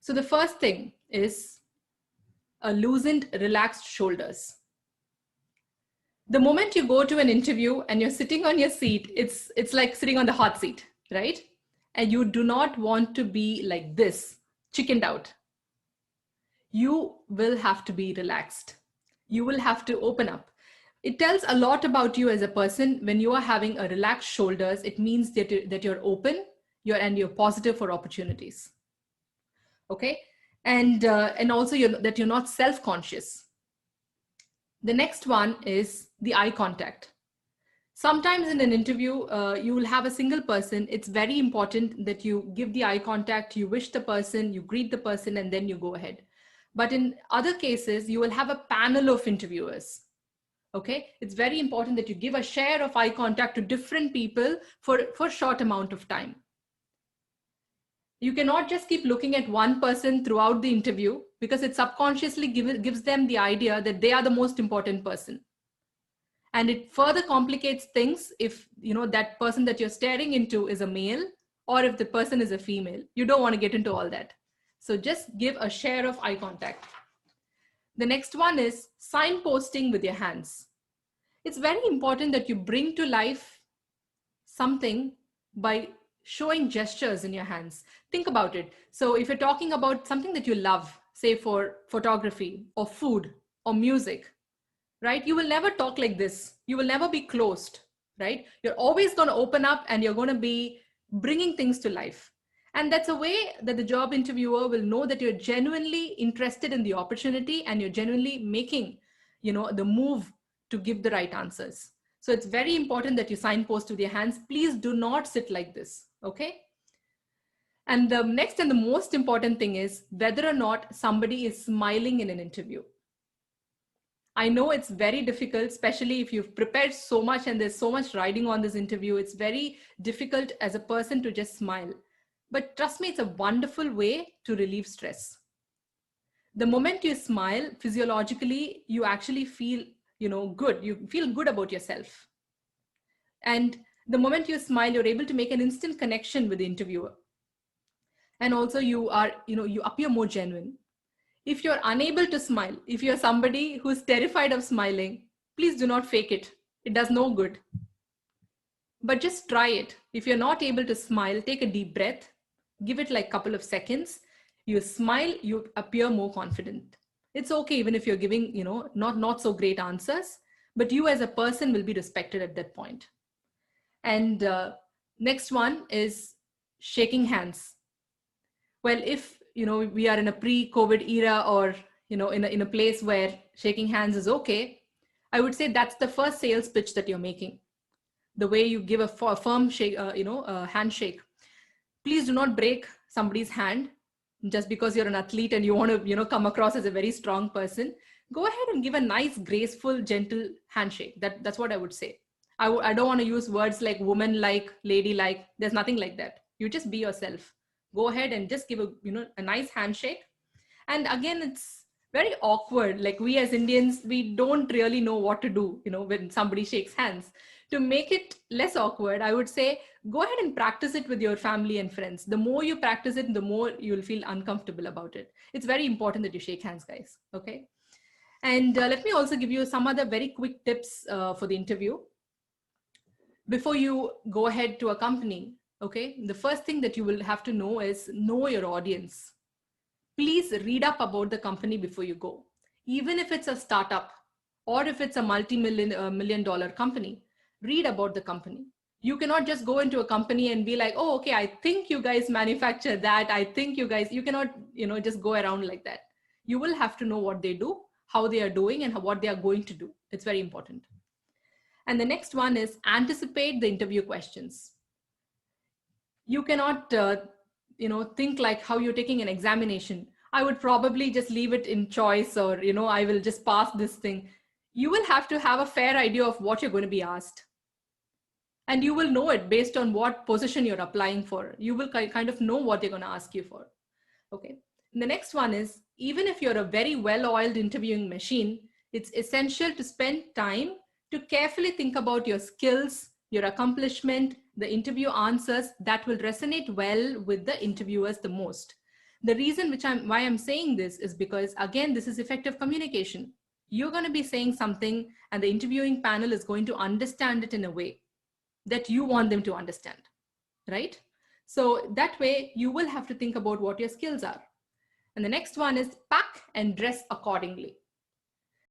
So the first thing is a loosened, relaxed shoulders. The moment you go to an interview and you're sitting on your seat, it's like sitting on the hot seat, right? And you do not want to be like this, chickened out. You will have to be relaxed. You will have to open up. It tells a lot about you as a person when you are having a relaxed shoulders. It means that you're open, you're positive for opportunities. Okay, and also that you're not self-conscious. The next one is the eye contact. Sometimes in an interview, you will have a single person. It's very important that you give the eye contact, you wish the person, you greet the person, and then you go ahead. But in other cases, you will have a panel of interviewers. Okay, it's very important that you give a share of eye contact to different people for a short amount of time. You cannot just keep looking at one person throughout the interview, because it subconsciously gives them the idea that they are the most important person. And it further complicates things if that person that you're staring into is a male, or if the person is a female. You don't want to get into all that. So just give a share of eye contact. The next one is signposting with your hands. It's very important that you bring to life something by showing gestures in your hands. Think about it. So if you're talking about something that you love, say for photography or food or music, right? You will never talk like this. You will never be closed, right? You're always going to open up and you're going to be bringing things to life. And that's a way that the job interviewer will know that you're genuinely interested in the opportunity and you're genuinely making, the move to give the right answers. So it's very important that you signpost with your hands. Please do not sit like this, okay? And the next and the most important thing is whether or not somebody is smiling in an interview. I know it's very difficult, especially if you've prepared so much and there's so much riding on this interview. It's very difficult as a person to just smile. But trust me, it's a wonderful way to relieve stress. The moment you smile, physiologically, you actually feel, good. You feel good about yourself. And the moment you smile, you're able to make an instant connection with the interviewer. And also you appear more genuine. If you're unable to smile, if you're somebody who's terrified of smiling, please do not fake it. It does no good. But just try it. If you're not able to smile, take a deep breath, give it like a couple of seconds. You smile, you appear more confident. It's okay even if you're giving, not so great answers, but you as a person will be respected at that point. And next one is shaking hands. Well, if we are in a pre-COVID era, or in a place where shaking hands is okay, I would say that's the first sales pitch that you're making. The way you give a firm shake, a handshake. Please do not break somebody's hand just because you're an athlete and you want to come across as a very strong person. Go ahead and give a nice, graceful, gentle handshake. That's what I would say. I don't want to use words like woman-like, lady-like. There's nothing like that. You just be yourself. Go ahead and just give a nice handshake. And again, it's very awkward. Like, we as Indians, we don't really know what to do, when somebody shakes hands. To make it less awkward, I would say, go ahead and practice it with your family and friends. The more you practice it, the more you'll feel uncomfortable about it. It's very important that you shake hands, guys. Okay. And let me also give you some other very quick tips for the interview. Before you go ahead to a company, okay, the first thing that you will have to know is know your audience. Please read up about the company before you go. Even if it's a startup or if it's a multi-million dollar company, read about the company. You cannot just go into a company and be like, oh, okay, I think you guys manufacture that. I think you cannot, just go around like that. You will have to know what they do, how they are doing, and what they are going to do. It's very important. And the next one is anticipate the interview questions. You cannot, think like how you're taking an examination. I would probably just leave it in choice, or, I will just pass this thing. You will have to have a fair idea of what you're going to be asked. And you will know it based on what position you're applying for. You will kind of know what they're going to ask you for. Okay. And the next one is, even if you're a very well-oiled interviewing machine, it's essential to spend time to carefully think about your skills, your accomplishment, the interview answers that will resonate well with the interviewers the most. The reason why I'm saying this is because, again, this is effective communication. You're going to be saying something and the interviewing panel is going to understand it in a way that you want them to understand, right? So that way you will have to think about what your skills are. And the next one is pack and dress accordingly.